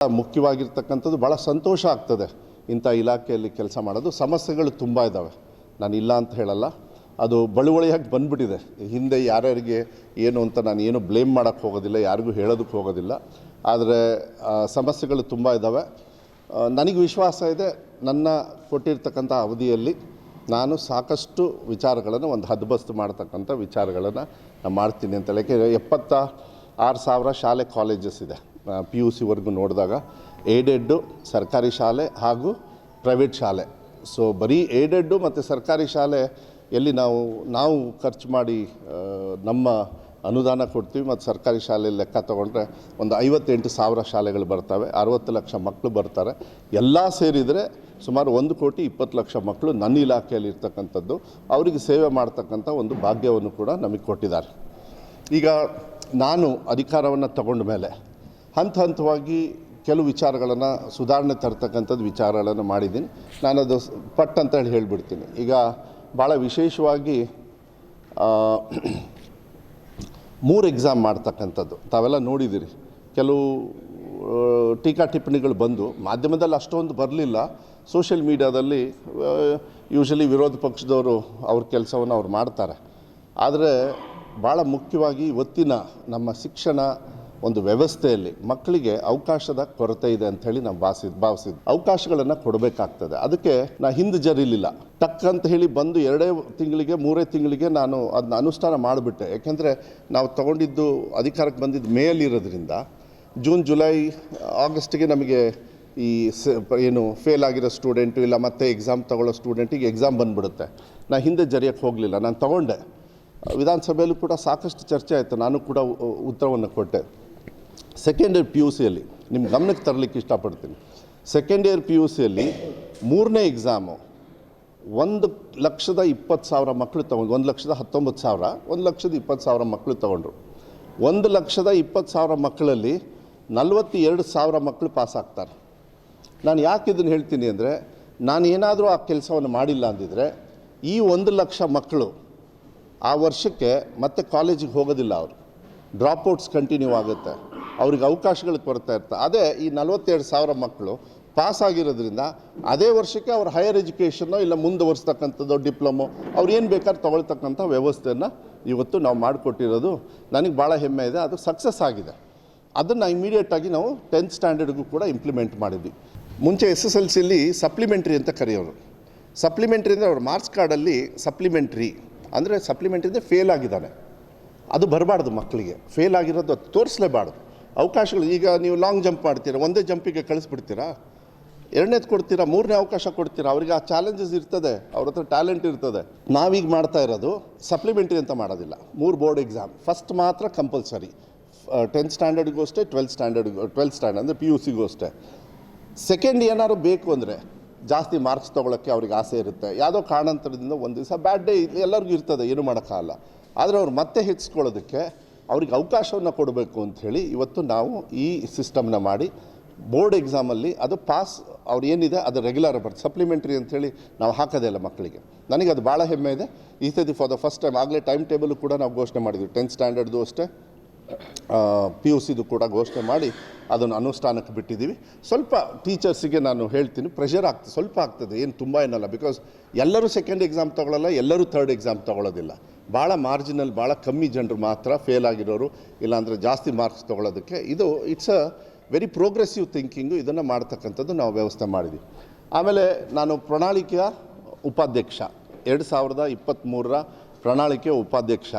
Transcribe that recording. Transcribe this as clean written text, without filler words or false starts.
ಮುಖ್ಯವಾಗಿರ್ತಕ್ಕಂಥದ್ದು ಭಾಳ ಸಂತೋಷ ಆಗ್ತದೆ ಇಂಥ ಇಲಾಖೆಯಲ್ಲಿ ಕೆಲಸ ಮಾಡೋದು. ಸಮಸ್ಯೆಗಳು ತುಂಬ ಇದ್ದಾವೆ, ನಾನು ಇಲ್ಲ ಅಂತ ಹೇಳಲ್ಲ, ಅದು ಬಳುವಳಿಯಾಗಿ ಬಂದುಬಿಟ್ಟಿದೆ. ಹಿಂದೆ ಯಾರ್ಯಾರಿಗೆ ಏನು ಅಂತ ನಾನು ಏನು ಬ್ಲೇಮ್ ಮಾಡೋಕ್ಕೆ ಹೋಗೋದಿಲ್ಲ, ಯಾರಿಗೂ ಹೇಳೋದಕ್ಕೆ ಹೋಗೋದಿಲ್ಲ. ಆದರೆ ಸಮಸ್ಯೆಗಳು ತುಂಬ ಇದ್ದಾವೆ. ನನಗೆ ವಿಶ್ವಾಸ ಇದೆ, ನನ್ನ ಕೊಟ್ಟಿರ್ತಕ್ಕಂಥ ಅವಧಿಯಲ್ಲಿ ನಾನು ಸಾಕಷ್ಟು ವಿಚಾರಗಳನ್ನು ಒಂದು ಹದ್ಬಸ್ತು ಮಾಡ್ತಕ್ಕಂಥ ವಿಚಾರಗಳನ್ನು ನಾನು ಮಾಡ್ತೀನಿ ಅಂತ ಹೇಳಕ್ಕೆ. 76,000 ಶಾಲೆ ಕಾಲೇಜಸ್ ಇದೆ PUC ವರ್ಗೂ ನೋಡಿದಾಗ, ಏಡೆಡ್ಡು ಸರ್ಕಾರಿ ಶಾಲೆ ಹಾಗೂ ಪ್ರೈವೇಟ್ ಶಾಲೆ. ಸೊ ಬರೀ ಏಡೆಡ್ಡು ಮತ್ತು ಸರ್ಕಾರಿ ಶಾಲೆ ಎಲ್ಲಿ ನಾವು ಖರ್ಚು ಮಾಡಿ ನಮ್ಮ ಅನುದಾನ ಕೊಡ್ತೀವಿ, ಮತ್ತು ಸರ್ಕಾರಿ ಶಾಲೆಯಲ್ಲಿ ಲೆಕ್ಕ ತೊಗೊಂಡ್ರೆ ಒಂದು 58,000 ಶಾಲೆಗಳು ಬರ್ತವೆ, 60 ಲಕ್ಷ ಮಕ್ಕಳು ಬರ್ತಾರೆ. ಎಲ್ಲ ಸೇರಿದರೆ ಸುಮಾರು 1,20,00,000 ಮಕ್ಕಳು ನನ್ನ ಇಲಾಖೆಯಲ್ಲಿ ಇರ್ತಕ್ಕಂಥದ್ದು. ಅವರಿಗೆ ಸೇವೆ ಮಾಡ್ತಕ್ಕಂಥ ಒಂದು ಭಾಗ್ಯವನ್ನು ಕೂಡ ನಮಗೆ ಕೊಟ್ಟಿದ್ದಾರೆ. ಈಗ ನಾನು ಅಧಿಕಾರವನ್ನು ತಗೊಂಡ ಮೇಲೆ ಹಂತವಾಗಿ ಕೆಲವು ವಿಚಾರಗಳನ್ನು ಸುಧಾರಣೆ ತರ್ತಕ್ಕಂಥದ್ದು ವಿಚಾರಗಳನ್ನು ಮಾಡಿದ್ದೀನಿ. ನಾನದು ಪಟ್ ಅಂತ ಹೇಳಿಬಿಡ್ತೀನಿ. ಈಗ ಭಾಳ ವಿಶೇಷವಾಗಿ 3 ಎಕ್ಸಾಮ್ ಮಾಡ್ತಕ್ಕಂಥದ್ದು ತಾವೆಲ್ಲ ನೋಡಿದ್ದೀರಿ. ಕೆಲವು ಟೀಕಾ ಟಿಪ್ಪಣಿಗಳು ಬಂದು ಮಾಧ್ಯಮದಲ್ಲಿ ಅಷ್ಟೊಂದು ಬರಲಿಲ್ಲ, ಸೋಷಿಯಲ್ ಮೀಡಿಯಾದಲ್ಲಿ ಯೂಶಲಿ ವಿರೋಧ ಪಕ್ಷದವರು ಅವ್ರ ಕೆಲಸವನ್ನು ಅವ್ರು ಮಾಡ್ತಾರೆ. ಆದರೆ ಭಾಳ ಮುಖ್ಯವಾಗಿ ಇವತ್ತಿನ ನಮ್ಮ ಶಿಕ್ಷಣ ಒಂದು ವ್ಯವಸ್ಥೆಯಲ್ಲಿ ಮಕ್ಕಳಿಗೆ ಅವಕಾಶದ ಕೊರತೆ ಇದೆ ಅಂಥೇಳಿ ನಾವು ಭಾವಿಸಿದ್ದು ಅವಕಾಶಗಳನ್ನು ಕೊಡಬೇಕಾಗ್ತದೆ. ಅದಕ್ಕೆ ನಾನು ಹಿಂದೆ ಜರಿಲಿಲ್ಲ, ಟಕ್ ಅಂತ ಹೇಳಿ ಬಂದು 2 ತಿಂಗಳಿಗೆ 3 ತಿಂಗಳಿಗೆ ನಾನು ಅದನ್ನ ಅನುಷ್ಠಾನ ಮಾಡಿಬಿಟ್ಟೆ. ಯಾಕೆಂದರೆ ನಾವು ತಗೊಂಡಿದ್ದು ಅಧಿಕಾರಕ್ಕೆ ಬಂದಿದ್ದು ಮೇಯಲ್ಲಿರೋದ್ರಿಂದ ಜೂನ್ ಜುಲೈ ಆಗಸ್ಟಿಗೆ ನಮಗೆ ಈ ಏನು ಫೇಲ್ ಆಗಿರೋ ಸ್ಟೂಡೆಂಟು ಇಲ್ಲ ಮತ್ತೆ ಎಕ್ಸಾಮ್ ತಗೊಳ್ಳೋ ಸ್ಟೂಡೆಂಟಿಗೆ ಎಕ್ಸಾಮ್ ಬಂದುಬಿಡುತ್ತೆ. ನಾನು ಹಿಂದೆ ಜರಿಯೋಕ್ಕೆ ಹೋಗಲಿಲ್ಲ, ನಾನು ತಗೊಂಡೆ. ವಿಧಾನಸಭೆಯಲ್ಲೂ ಕೂಡ ಸಾಕಷ್ಟು ಚರ್ಚೆ ಆಯಿತು, ನಾನು ಕೂಡ ಉತ್ತರವನ್ನು ಕೊಟ್ಟೆ. ಸೆಕೆಂಡ್ ಇಯರ್ PUCಯಲ್ಲಿ ನಿಮ್ಮ ಗಮನಕ್ಕೆ ತರಲಿಕ್ಕೆ ಇಷ್ಟಪಡ್ತೀನಿ. ಸೆಕೆಂಡ್ ಇಯರ್ PUCಯಲ್ಲಿ 3ನೇ ಎಕ್ಸಾಮು 1,20,000 ಮಕ್ಕಳು ತೊಗೊಂಡು, 1,19,000, 1,20,000 ಮಕ್ಕಳು ತೊಗೊಂಡ್ರು. 1,20,000 ಮಕ್ಕಳಲ್ಲಿ 42,000 ಮಕ್ಕಳು ಪಾಸ್ ಆಗ್ತಾರೆ. ನಾನು ಯಾಕೆ ಇದನ್ನು ಹೇಳ್ತೀನಿ ಅಂದರೆ, ನಾನು ಏನಾದರೂ ಆ ಕೆಲಸವನ್ನು ಮಾಡಿಲ್ಲ ಅಂದಿದ್ರೆ ಈ 1,00,000 ಮಕ್ಕಳು ಆ ವರ್ಷಕ್ಕೆ ಮತ್ತೆ ಕಾಲೇಜಿಗೆ ಹೋಗೋದಿಲ್ಲ. ಅವರು ಡ್ರಾಪ್ಔಟ್ಸ್ ಕಂಟಿನ್ಯೂ ಆಗುತ್ತೆ, ಅವ್ರಿಗೆ ಅವಕಾಶಗಳು ಕೊರತಾ ಇರ್ತದೆ. ಅದೇ ಈ 42,000 ಮಕ್ಕಳು ಪಾಸ್ ಆಗಿರೋದ್ರಿಂದ ಅದೇ ವರ್ಷಕ್ಕೆ ಅವ್ರ ಹೈಯರ್ ಎಜುಕೇಷನ್ನೋ ಇಲ್ಲ ಮುಂದುವರಿಸ್ತಕ್ಕಂಥದ್ದು ಡಿಪ್ಲೊಮೊ ಅವ್ರು ಏನು ಬೇಕಾದ್ರೂ ತೊಗೊಳ್ತಕ್ಕಂಥ ವ್ಯವಸ್ಥೆಯನ್ನು ಇವತ್ತು ನಾವು ಮಾಡಿಕೊಟ್ಟಿರೋದು ನನಗೆ ಭಾಳ ಹೆಮ್ಮೆ ಇದೆ. ಅದು ಸಕ್ಸಸ್ ಆಗಿದೆ. ಅದನ್ನು ಇಮಿಡಿಯೇಟಾಗಿ ನಾವು 10th ಸ್ಟ್ಯಾಂಡರ್ಡ್ಗೂ ಕೂಡ ಇಂಪ್ಲಿಮೆಂಟ್ ಮಾಡಿದ್ವಿ. ಮುಂಚೆ SSLCಯಲ್ಲಿ ಸಪ್ಲಿಮೆಂಟ್ರಿ ಅಂತ ಕರೆಯೋರು. ಸಪ್ಲಿಮೆಂಟ್ರಿ ಅಂದರೆ ಅವ್ರ ಮಾರ್ಕ್ಸ್ ಕಾರ್ಡಲ್ಲಿ ಸಪ್ಲಿಮೆಂಟ್ರಿ ಅಂದರೆ ಸಪ್ಲಿಮೆಂಟ್ರಿಯಿಂದ ಫೇಲ್ ಆಗಿದ್ದಾನೆ, ಅದು ಬರಬಾರ್ದು. ಮಕ್ಕಳಿಗೆ ಫೇಲ್ ಆಗಿರೋದು ಅದು ತೋರಿಸಲೇಬಾರ್ದು. ಅವಕಾಶಗಳು, ಈಗ ನೀವು ಲಾಂಗ್ ಜಂಪ್ ಮಾಡ್ತೀರಾ, ಒಂದೇ ಜಂಪಿಗೆ ಕಳಿಸ್ಬಿಡ್ತೀರಾ, 2ನೇದು ಕೊಡ್ತೀರಾ, 3ನೇ ಅವಕಾಶ ಕೊಡ್ತೀರಾ. ಅವ್ರಿಗೆ ಆ ಚಾಲೆಂಜಸ್ ಇರ್ತದೆ, ಅವ್ರ ಹತ್ರ ಟ್ಯಾಲೆಂಟ್ ಇರ್ತದೆ. ನಾವೀಗ ಮಾಡ್ತಾ ಇರೋದು ಸಪ್ಲಿಮೆಂಟ್ರಿ ಅಂತ ಮಾಡೋದಿಲ್ಲ. 3 ಬೋರ್ಡ್ ಎಕ್ಸಾಮ್, ಫಸ್ಟ್ ಮಾತ್ರ ಕಂಪಲ್ಸರಿ, 10th ಸ್ಟ್ಯಾಂಡರ್ಡ್ಗೂ ಅಷ್ಟೇ, 12th ಸ್ಟ್ಯಾಂಡರ್ಡ್ ಅಂದರೆ PUCಗೂ ಅಷ್ಟೇ. ಸೆಕೆಂಡ್ ಏನಾದ್ರು ಬೇಕು ಅಂದರೆ ಜಾಸ್ತಿ ಮಾರ್ಕ್ಸ್ ತೊಗೊಳಕ್ಕೆ ಅವ್ರಿಗೆ ಆಸೆ ಇರುತ್ತೆ, ಯಾವುದೋ ಕಾರಣಾಂತರದಿಂದ ಒಂದು ದಿವಸ ಬ್ಯಾಡ್ ಡೇ ಎಲ್ಲರಿಗೂ ಇರ್ತದೆ, ಏನು ಮಾಡೋಕ್ಕಾಗಲ್ಲ. ಆದರೆ ಅವ್ರು ಮತ್ತೆ ಹೆಚ್ಚಿಸ್ಕೊಳ್ಳೋದಕ್ಕೆ ಅವ್ರಿಗೆ ಅವಕಾಶವನ್ನು ಕೊಡಬೇಕು ಅಂಥೇಳಿ ಇವತ್ತು ನಾವು ಈ ಸಿಸ್ಟಮ್ನ ಮಾಡಿ ಬೋರ್ಡ್ ಎಕ್ಸಾಮಲ್ಲಿ ಅದು ಪಾಸ್ ಅವ್ರು ಏನಿದೆ ಅದು ರೆಗ್ಯುಲರ್ ಬರ್ತದೆ. ಸಪ್ಲಿಮೆಂಟ್ರಿ ಅಂಥೇಳಿ ನಾವು ಹಾಕೋದೇ ಇಲ್ಲ ಮಕ್ಕಳಿಗೆ. ನನಗೆ ಅದು ಭಾಳ ಹೆಮ್ಮೆ ಇದೆ. ಈ ಸತಿ ಫಾರ್ ದ ಫಸ್ಟ್ ಟೈಮ್ ಆಗಲೇ ಟೈಮ್ ಟೇಬಲ್ ಕೂಡ ನಾವು ಘೋಷಣೆ ಮಾಡಿದ್ವಿ. 10th ಸ್ಟ್ಯಾಂಡರ್ಡ್ದು ಅಷ್ಟೇ, PUCದು ಕೂಡ ಘೋಷಣೆ ಮಾಡಿ ಅದನ್ನು ಅನುಷ್ಠಾನಕ್ಕೆ ಬಿಟ್ಟಿದ್ದೀವಿ. ಸ್ವಲ್ಪ ಟೀಚರ್ಸಿಗೆ ನಾನು ಹೇಳ್ತೀನಿ, ಪ್ರೆಷರ್ ಆಗ್ತದೆ, ಸ್ವಲ್ಪ ಆಗ್ತದೆ, ಏನು ತುಂಬ ಏನಲ್ಲ. ಬಿಕಾಸ್ ಎಲ್ಲರೂ ಸೆಕೆಂಡ್ ಎಕ್ಸಾಮ್ ತೊಗೊಳ್ಳಲ್ಲ, ಎಲ್ಲರೂ ಥರ್ಡ್ ಎಕ್ಸಾಮ್ ತೊಗೊಳ್ಳೋದಿಲ್ಲ. ಭಾಳ ಮಾರ್ಜಿನಲ್, ಭಾಳ ಕಮ್ಮಿ ಜನರು ಮಾತ್ರ ಫೇಲ್ ಆಗಿರೋರು, ಇಲ್ಲಾಂದರೆ ಜಾಸ್ತಿ ಮಾರ್ಕ್ಸ್ ತೊಗೊಳ್ಳೋದಕ್ಕೆ. ಇದು it's a very progressive thinking. ಇದನ್ನು ಮಾಡ್ತಕ್ಕಂಥದ್ದು ನಾವು ವ್ಯವಸ್ಥೆ ಮಾಡಿದ್ವಿ. ಆಮೇಲೆ ನಾನು ಪ್ರಣಾಳಿಕೆಯ ಉಪಾಧ್ಯಕ್ಷ, 2023ರ ಪ್ರಣಾಳಿಕೆಯ ಉಪಾಧ್ಯಕ್ಷ.